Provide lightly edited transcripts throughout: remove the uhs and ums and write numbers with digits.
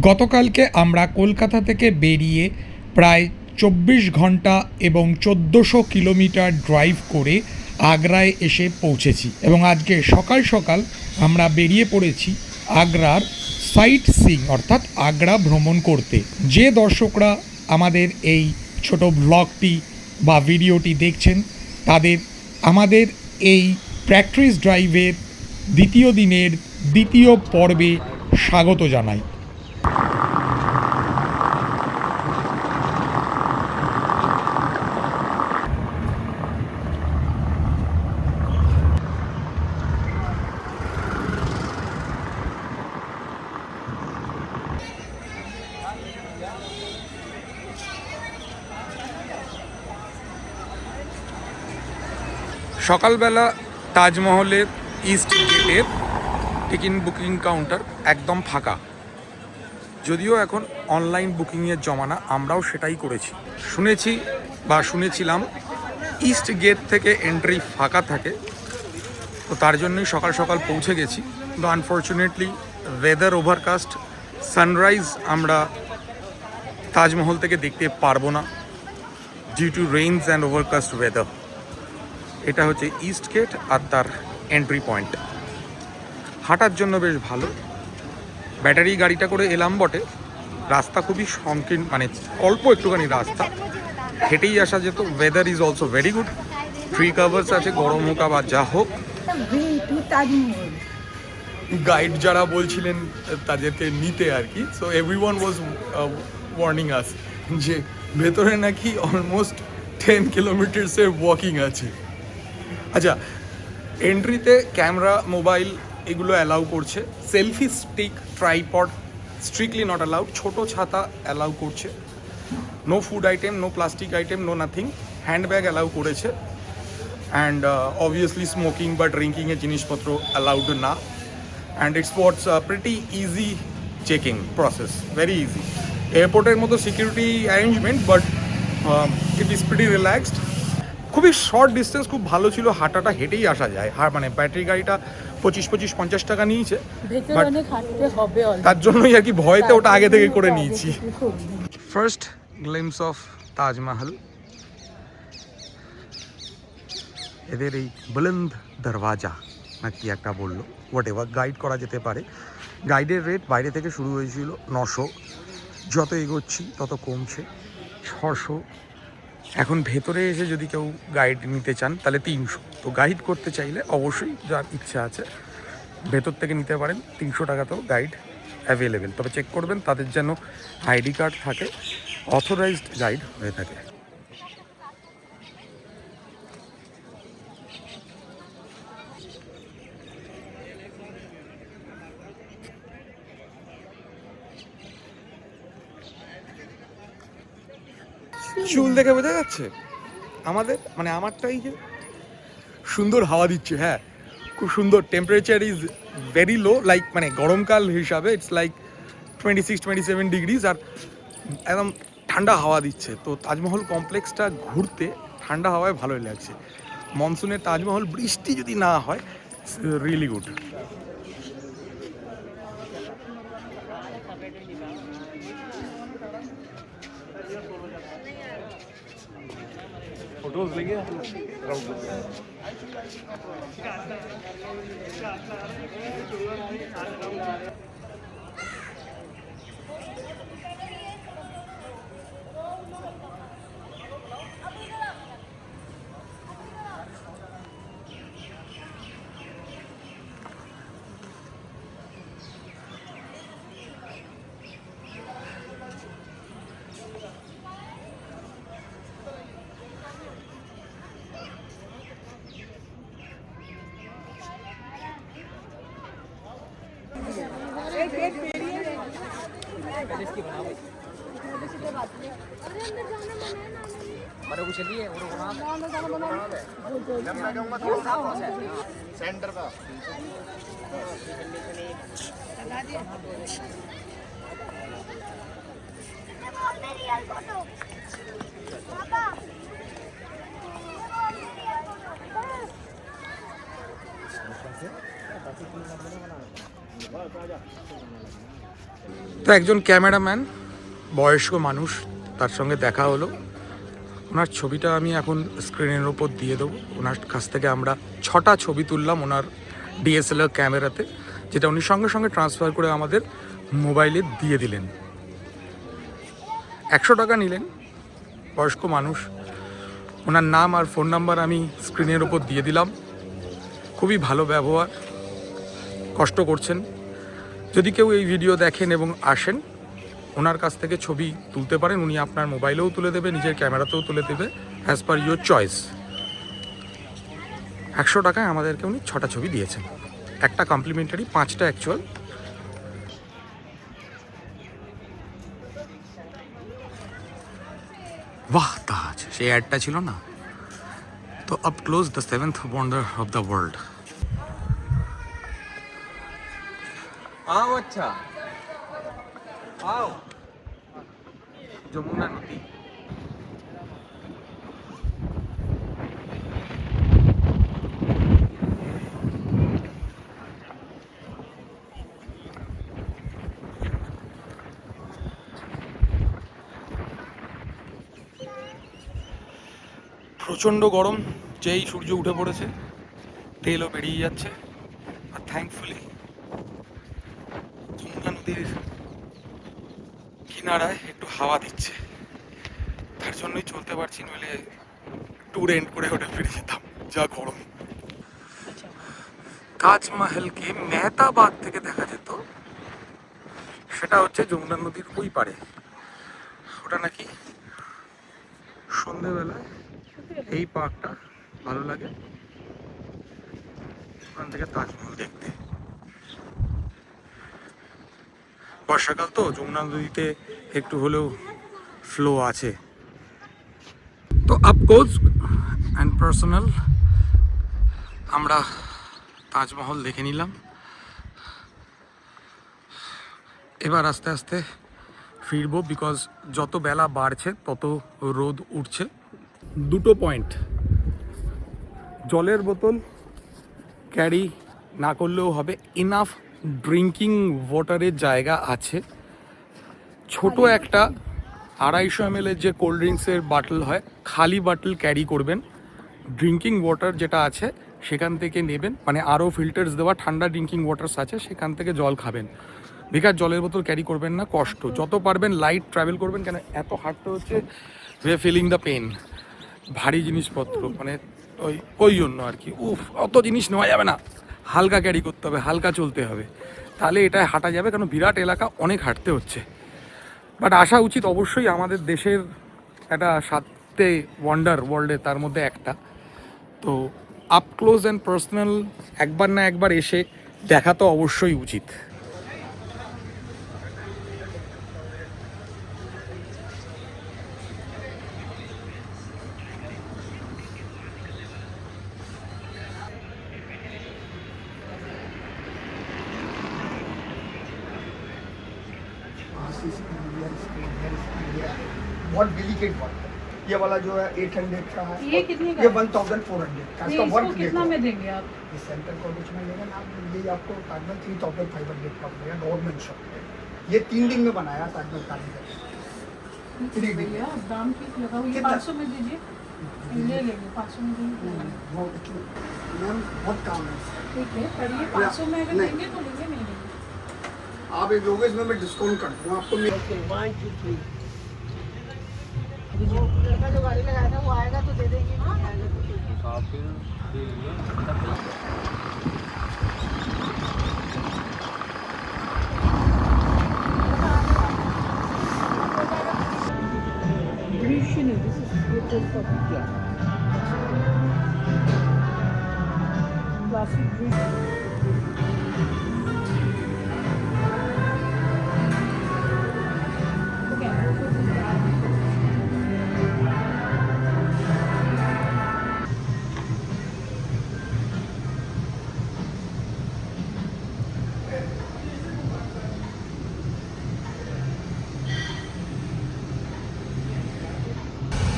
গতকালকে আমরা কলকাতা থেকে বেরিয়ে প্রায় 24 ঘন্টা এবং 1400 কিলোমিটার ড্রাইভ করে আগ্রায় এসে পৌঁছেছি এবং আজকে সকাল সকাল আমরা বেরিয়ে পড়েছি আগ্রার সাইট সিইং অর্থাৎ আগ্রা ভ্রমণ করতে। যে দর্শকরা আমাদের এই ছোট ব্লগটি বা ভিডিওটি দেখছেন তাদের আমাদের এই প্র্যাকটিস ড্রাইভের দ্বিতীয় দিনের দ্বিতীয় পর্বে স্বাগত জানাই। সকালবেলা তাজমহলের ইস্ট গেটের টিকিট বুকিং কাউন্টার একদম ফাঁকা, যদিও এখন অনলাইন বুকিংয়ের জমানা, আমরাও সেটাই করেছি। শুনেছিলাম ইস্ট গেট থেকে এন্ট্রি ফাঁকা থাকে, তো তার জন্যই সকাল সকাল পৌঁছে গেছি। কিন্তু আনফর্চুনেটলি ওয়েদার ওভারকাস্ট, সানরাইজ আমরা তাজমহল থেকে দেখতে পারবো না due to rains and overcast weather. এটা হচ্ছে ইস্ট গেট আর তার এন্ট্রি পয়েন্ট। হাঁটার জন্য বেশ ভালো। ব্যাটারি গাড়িটা করে এলাম বটে, রাস্তা খুবই সংকীর্ণ, মানে অল্প একটুখানি রাস্তা, হেঁটেই আসা যেত। Weather is also very good, tree covers আছে, গরম হোক বা যা হোক। গাইড যারা বলছিলেন তাদেরকে নিতে আর কি, so everyone was warning us যে ভেতরে নাকি অলমোস্ট 10 কিলোমিটার্সের ওয়াকিং আছে। আচ্ছা, এন্ট্রিতে ক্যামেরা, মোবাইল এগুলো অ্যালাউ করছে। Selfie stick, tripod strictly not allowed. ছোটো ছাতা অ্যালাউ করছে। No food item, no plastic item, no nothing. Handbag allow করেছে। অ্যান্ড অবভিয়াসলি স্মোকিং বা ড্রিঙ্কিংয়ের জিনিসপত্র অ্যালাউড না। And it's what's pretty easy checking process, very easy. এয়ারপোর্টের মতো security arrangement, but it is pretty relaxed. খুবই short distance, খুব ভালো ছিল। হাঁটাটা হেঁটেই আসা যায়। মানে ব্যাটারি গাড়িটা 25-50 টাকা নিয়েছে, তার জন্যই আর কি ভয়তে ওটা আগে থেকে করে নিয়েছি। ফার্স্ট গ্লিমস অফ তাজমহল, এদের এই বুলন্দ দরওয়াজা না কি একটা বললো, হোয়াট এভার, গাইড করা যেতে পারে। গাইডের রেট বাইরে থেকে শুরু হয়েছিল 900, যত এগোচ্ছি তত কমছে, 600। এখন ভেতরে এসে যদি কেউ গাইড নিতে চান তাহলে 300। তো গাইড করতে চাইলে অবশ্যই, যার ইচ্ছা আছে, ভেতর থেকে নিতে পারেন। 300 টাকাতেও গাইড অ্যাভেলেবেল, তবে চেক করবেন তাদের যেন আইডি কার্ড থাকে, অথরাইজড গাইড হয়ে থাকে। চুল দেখে বোঝা যাচ্ছে আমাদের, মানে আমারটাই যে সুন্দর হাওয়া দিচ্ছে। হ্যাঁ, খুব সুন্দর। Temperature is very low, like মানে গরমকাল হিসাবে ইটস লাইক 26-27 ডিগ্রিজ, আর একদম ঠান্ডা হাওয়া দিচ্ছে। তো তাজমহল কমপ্লেক্সটা ঘুরতে ঠান্ডা হাওয়ায় ভালোই লাগছে। মনসুনের তাজমহল, বৃষ্টি যদি না হয়, রিয়েলি গুড। फोटोज लेंगे सेंटर का তো একজন ক্যামেরাম্যান, বয়স্ক মানুষ, তার সঙ্গে দেখা হলো। ওনার ছবিটা আমি এখন স্ক্রিনের ওপর দিয়ে দেবো। ওনার কাছ থেকে আমরা 6টা ছবি তুললাম ওনার ডিএসএলআর ক্যামেরাতে, যেটা উনি সঙ্গে সঙ্গে ট্রান্সফার করে আমাদের মোবাইলে দিয়ে দিলেন। 100 টাকা নিলেন, বয়স্ক মানুষ। ওনার নাম আর ফোন নাম্বার আমি স্ক্রিনের ওপর দিয়ে দিলাম। খুবই ভালো ব্যবহার, কষ্ট করছেন। যদি কেউ এই ভিডিও দেখেন এবং আসেন, ওনার কাছ থেকে ছবি তুলতে পারেন। উনি আপনার মোবাইলেও তুলে দেবে, নিজের ক্যামেরাতেও তুলে দেবে, অ্যাজ পার ইউর চয়েস। 100 টাকায় আমাদেরকে উনি 6টা ছবি দিয়েছেন, একটা কমপ্লিমেন্টারি, 5টা অ্যাকচুয়াল। বাহ, তাজ সেই অ্যাডটা ছিল না তো। Up close the 7th wonder of the world. अच्छा आओ যমুনা নদী। প্রচণ্ড গরম, যেই সূর্য উঠে পড়েছে তেলও বেরিয়ে যাচ্ছে। আর থ্যাঙ্কফুলি যমুনা নদীর কিনারায় একটু হাওয়া দিচ্ছে, তার জন্যই চলতে পারছি, নইলে ট্যুর এন্ড করে ওটা ফিরে যেতাম, যা গরম। তাজমহলকে মেহতাবাদ থেকে দেখা যেত, সেটা হচ্ছে যমুনা নদীর ওই পারে। ওটা নাকি সন্ধেবেলায় এই পার্কটা ভালো লাগে, ওখান থেকে তাজমহল দেখতে। বর্ষাকাল তো, যমুনা নদীতে একটু হলেও ফ্লো আছে। তো আপক্লোজ অ্যান্ড পার্সোনাল আমরা তাজমহল দেখে নিলাম। এবার আস্তে আস্তে ফিরবো, বিকজ যত বেলা বাড়ছে তত রোদ উঠছে। 2টো পয়েন্ট, জলের বোতল ক্যারি না করলেও হবে, ইনাফ ড্রিঙ্কিং ওয়াটারের জায়গা আছে। ছোট একটা 250 ml যে কোল্ড ড্রিঙ্কসের বাটল হয়, খালি বাটল ক্যারি করবেন। ড্রিঙ্কিং ওয়াটার যেটা আছে সেখান থেকে নেবেন, মানে আরও ফিল্টার্স দেওয়া ঠান্ডা ড্রিঙ্কিং ওয়াটার্স আছে, সেখান থেকে জল খাবেন। বেকার জলের বোতল ক্যারি করবেন না, কষ্ট। যত পারবেন লাইট ট্রাভেল করবেন, কেন এত হাঁটতে হচ্ছে, we are feeling the pain. ভারী জিনিসপত্র মানে ওই জন্য আর কি। অত জিনিস নেওয়া যাবে না, হালকা ক্যারি করতে হবে, হালকা চলতে হবে, তাহলে এটা হাঁটা যাবে। কারণ বিরাট এলাকা, অনেক হাঁটতে হচ্ছে। বাট আসা উচিত অবশ্যই, আমাদের দেশের একটা 7টে ওয়ান্ডার ওয়ার্ল্ডে তার মধ্যে একটা। তো আপ ক্লোজ অ্যান্ড পার্সোনাল একবার না একবার এসে দেখা তো অবশ্যই উচিত। बहुत डेलिकेट वर्क है। ये वाला जो है 800 का है, ये कितने का ये है? 1400 का। ये इसका वर्क इसको कितना में देंगे आप? ये सेंटर कॉलेज में लेगा ना, ये आपको ताजमहल 3500 का पड़ेगा गवर्नमेंट शॉप पे। ये 3 दिन में बनाया ताजमहल कारीगर। भैया दाम ठीक लगाओ, ये कितना? 500 में दीजिए, ले लेंगे 500 में देंगे। मैम बहुत काम है। ठीक है, पर ये 500 में अगर नहीं। देंगे तो लेंगे, नहीं लेंगे। आप एक लोगे इसमें मैं डिस्काउंट कर दूँ आपको। लड़का जो गाड़ी लगाया था वो आएगा तो दे देंगे ना, आएगा तो दे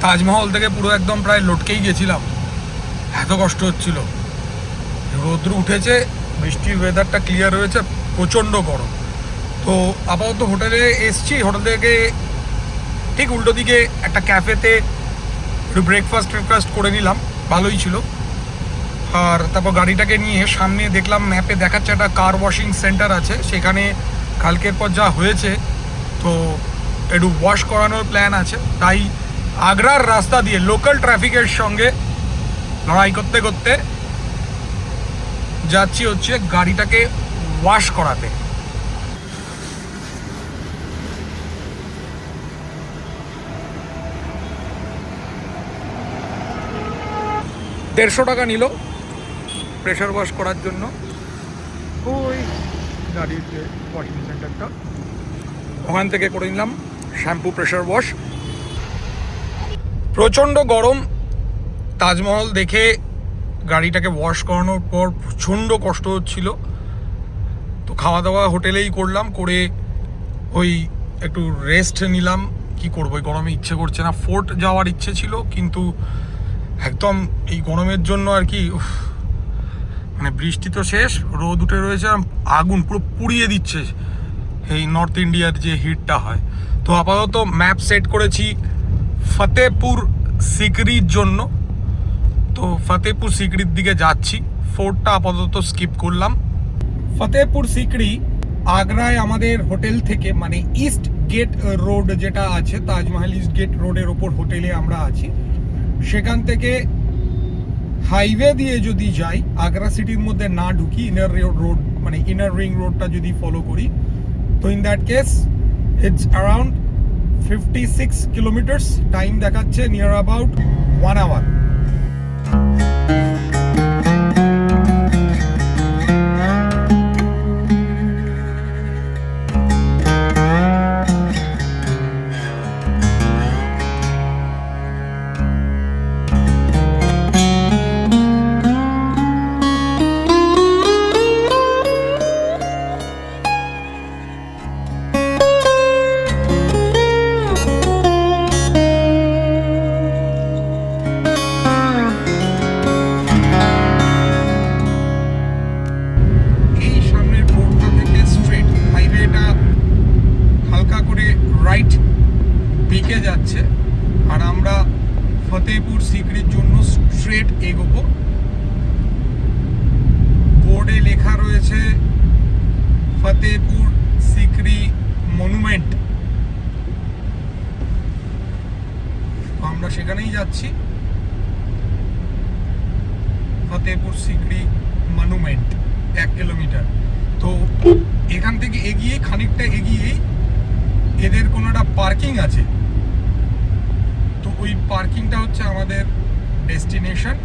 তাজমহল থেকে পুরো একদম প্রায় লটকেই গেছিলাম, এত কষ্ট হচ্ছিল। রৌদ্র উঠেছে, বৃষ্টির ওয়েদারটা ক্লিয়ার হয়েছে, প্রচণ্ড গরম। তো আপাতত হোটেলে এসছি, হোটেল থেকে ঠিক উল্টো দিকে একটা ক্যাফেতে একটু ব্রেকফাস্ট করে নিলাম, ভালোই ছিল। আর তারপর গাড়িটাকে নিয়ে সামনে দেখলাম ম্যাপে দেখাচ্ছে একটা কার ওয়াশিং সেন্টার আছে, সেখানে কালকের পর যা হয়েছে তো একটু ওয়াশ করানোর প্ল্যান আছে। তাই আগ্রার রাস্তা দিয়ে লোকাল ট্রাফিকের সঙ্গে লড়াই করতে করতে যাচ্ছি হচ্ছে গাড়িটাকে ওয়াশ করাতে। $150 নিল প্রেশার ওয়াশ করার জন্য। ওই গাড়ির যে ওয়াশিং সেন্টারটা, ওখান থেকে করে নিলাম শ্যাম্পু প্রেশার ওয়াশ। প্রচণ্ড গরম, তাজমহল দেখে গাড়িটাকে ওয়াশ করানোর পর প্রচণ্ড কষ্ট হচ্ছিল। তো খাওয়া দাওয়া হোটেলেই করলাম, করে ওই একটু রেস্ট নিলাম। কি করবো, এই গরমে ইচ্ছে করছে না। ফোর্ট যাওয়ার ইচ্ছে ছিল, কিন্তু একদম এই গরমের জন্য আর কি মানে বৃষ্টি তো শেষ, রোদ উঠে রয়েছে, আগুন পুরো পুড়িয়ে দিচ্ছে এই নর্থ ইন্ডিয়ার যে হিটটা হয়। তো আপাতত ম্যাপ সেট করেছি ফতেহপুর সিকরির জন্য। তো ফতেহপুর সিকরির দিকে যাচ্ছি, ফোর্টটা আপাতত স্কিপ করলাম। ফতেহপুর সিকরি আগ্রায় আমাদের হোটেল থেকে, মানে ইস্ট গেট রোড যেটা আছে, তাজমহল ইস্ট গেট রোডের ওপর হোটেলে আমরা আছি, সেখান থেকে হাইওয়ে দিয়ে যদি যাই, আগ্রা সিটির মধ্যে না ঢুকি, ইনার রোড মানে ইনার রিং রোডটা যদি ফলো করি, তো in that case it's around 56 kilometres. Time দেখাচ্ছে নিয়ার অ্যাবাউট 1 আওয়ার। যাচ্ছে আর আমরা ফতেহপুর সিকরির জন্য স্ট্রেট এগোবো। বোর্ডে লেখা রয়েছে ফতেহপুর সিকরি মনুমেন্ট, তো আমরা সেখানেই যাচ্ছি। Fatehpur Sikri monument 1 kilometre. তো এখান থেকে এগিয়ে খানিকটা এগিয়েই এদের কোনো একটা পার্কিং আছে, তো ওই পার্কিংটা হচ্ছে আমাদের ডেস্টিনেশন,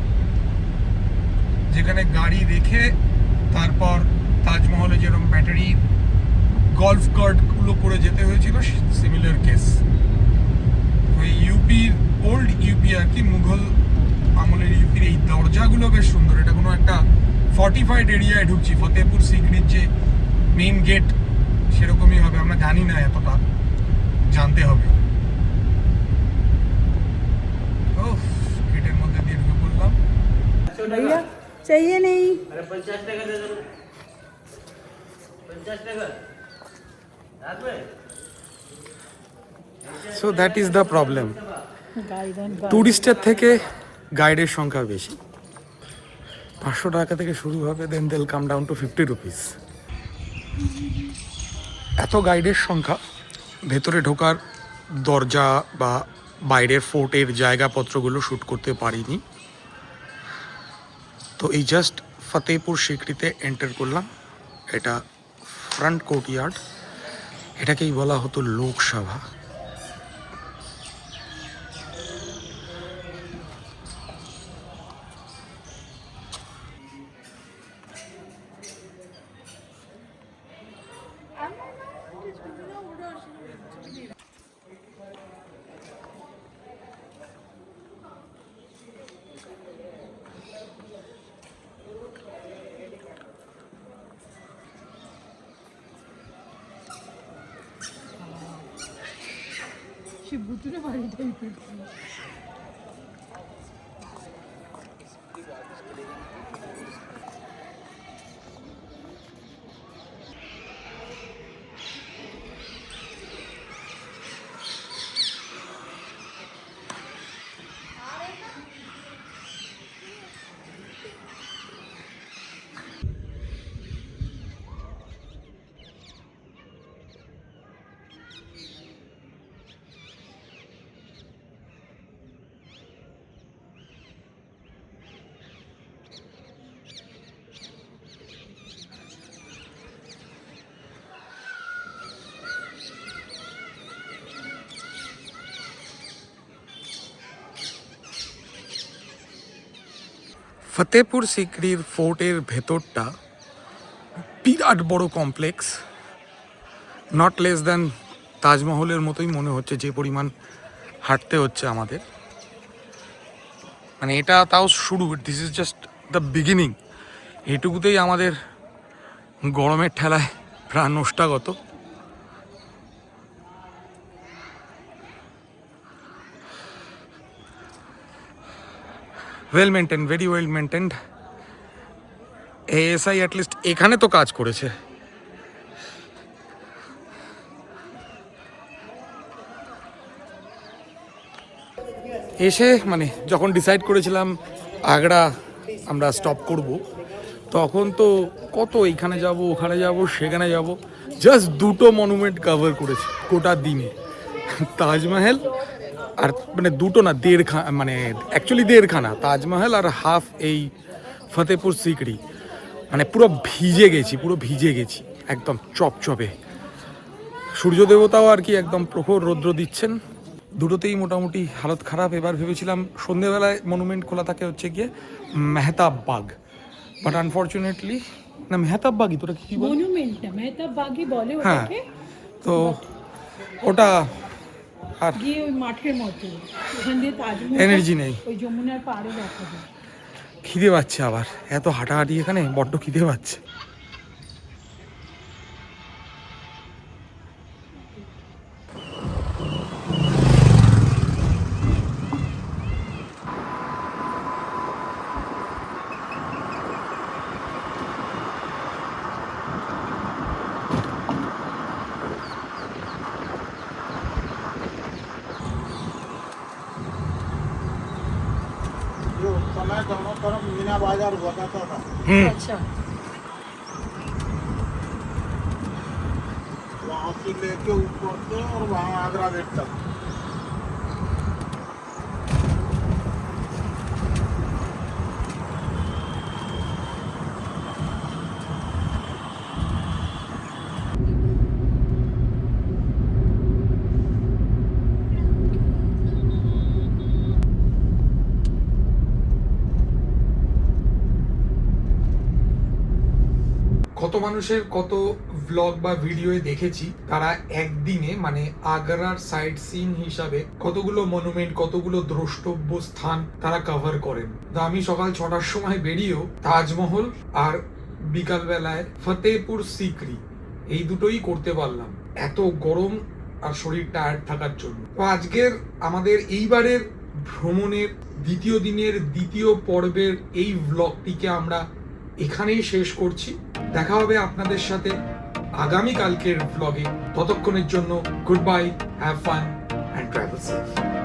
যেখানে গাড়ি রেখে তারপর তাজমহলে যেরকম ব্যাটারি গলফ কার্টগুলো করে যেতে হয়েছিল, সিমিলার কেস। ওই ইউপির ওল্ড ইউপি আর কি, মুঘল আমলের ইউপির এই দরজাগুলো বেশ সুন্দর। এটা কোনো একটা ফর্টিফাইড এরিয়ায় ঢুকছি। ফতেহপুর সিকরির যে মেইন গেট সেরকমই হবে, আমরা জানি না, এতটা জানতে হবে। গেটের মধ্যে দিয়ে ঢুকে পড়লাম। भैया चाहिए नहीं। अरे 50 টাকা दे दो, 50 টাকা रात में। So that is the problem, টুরিস্টের থেকে গাইডের সংখ্যা বেশি। 500 টাকা থেকে শুরু হবে, then they'll come down to 50 rupees. এত গাইডের সংখ্যা, ভেতরে ঢোকার দরজা বা বাইরের ফোর্টের জায়গাপত্রগুলো শ্যুট করতে পারিনি। তো এই জাস্ট ফতেহপুর সিকরিতে এন্টার করলাম। এটা ফ্রন্ট কোর্টইয়ার্ড, এটাকেই বলা হতো লোকসভা। সে ভুতুরে বাড়ি টাইপের। ফতেপুর সিক্রির ফোর্টের ভেতরটা বিরাট বড় কমপ্লেক্স, নট লেস দ্যান তাজমহলের মতোই মনে হচ্ছে যে পরিমাণ হাঁটতে হচ্ছে আমাদের। মানে এটা তাও শুরু, this is just the beginning. এটুকুতেই আমাদের গরমের ঠেলায় প্রাণ নষ্টাগত। Well maintain, very well maintained. ASI at least এখানে তো কাজ করেছে। এসে মানে যখন ডিসাইড করেছিলাম আগ্রা আমরা স্টপ করব, তখন তো কত এইখানে যাব, ওখানে যাব, সেখানে যাব, জাস্ট দুটো মনুমেন্ট কভার করেছি গোটা দিনে। তাজমহল আর মানে দুটো না, মানে অ্যাকচুয়ালি দেড়খানা তাজমহল আর হাফ এই ফতেপুর সিকরি। মানে পুরো ভিজে গেছি একদম চপচপে। সূর্য দেবতাও আর কি একদম প্রখর রৌদ্র দিচ্ছেন। দুটোতেই মোটামুটি হালত খারাপ। এবার ভেবেছিলাম সন্ধেবেলায় মনুমেন্ট খোলা থাকে হচ্ছে গিয়ে মেহতাব বাগ, বাট আনফর্চুনেটলি না, মেহতাব বাগই, তোরা কি বল? মনুমেন্ট না, মেহতাব বাগই বলে হ্যাঁ, ওটাকে। তো ওটা আর গিয়ে ওই মাঠের মতো ওখান দিয়ে তাজমহল এনার্জি নেই। ওই যমুনার পাড়ে দেখা যায়। খিদে পাচ্ছে আবার, এত হাঁটাহাঁটি এখানে বড্ড খিদে পাচ্ছে। जो समय दोनों तरफ मीना बाजार हुआ करता था, अच्छा, वहाँ से लेके ऊपर से और वहाँ आगरा गेट तक। কত মানুষের কত ব্লগ বা ভিডিওয়ে দেখেছি, তারা একদিনে মানে আগ্রার সাইট সিন হিসাবে কতগুলো মনুমেন্ট, কতগুলো দ্রষ্টব্য স্থান তারা কভার করেন। তা আমি সকাল 6টার সময় বেরিয়েও তাজমহল আর বিকালবেলায় ফতেপুর সিকরি এই দুটোই করতে পারলাম, এত গরম আর শরীর টায়ার্ড থাকার জন্য। তো আজকের আমাদের এইবারের ভ্রমণের দ্বিতীয় দিনের দ্বিতীয় পর্বের এই ব্লগটিকে আমরা এখানেই শেষ করছি। দেখা হবে আপনাদের সাথে আগামী কালকের ব্লগে। ততক্ষণের জন্য good bye, have fun and travel safe.